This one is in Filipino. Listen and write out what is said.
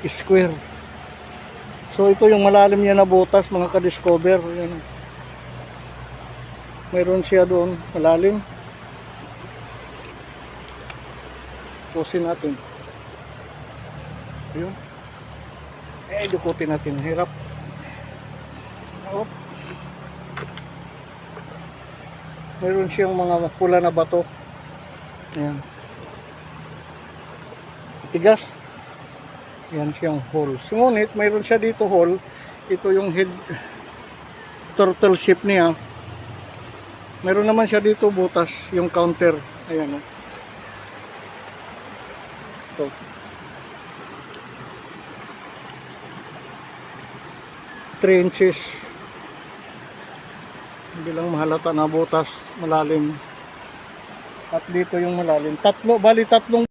square. So ito yung malalim niya na butas mga ka-discover. Ayan. Mayroon siya doon malalim. Pusin natin. Ayun. Dukutin natin. Hirap. Op. Mayroon siyang mga pula na bato. Ayan. Tigas. Yan siyang hole. Ngunit mayroon siya dito hole. Ito yung head turtle ship niya. Mayroon naman siya dito butas yung counter. Ayan o. Ito. Three inches. Hindi lang mahalata na butas malalim. At dito yung malalim. Bali tatlong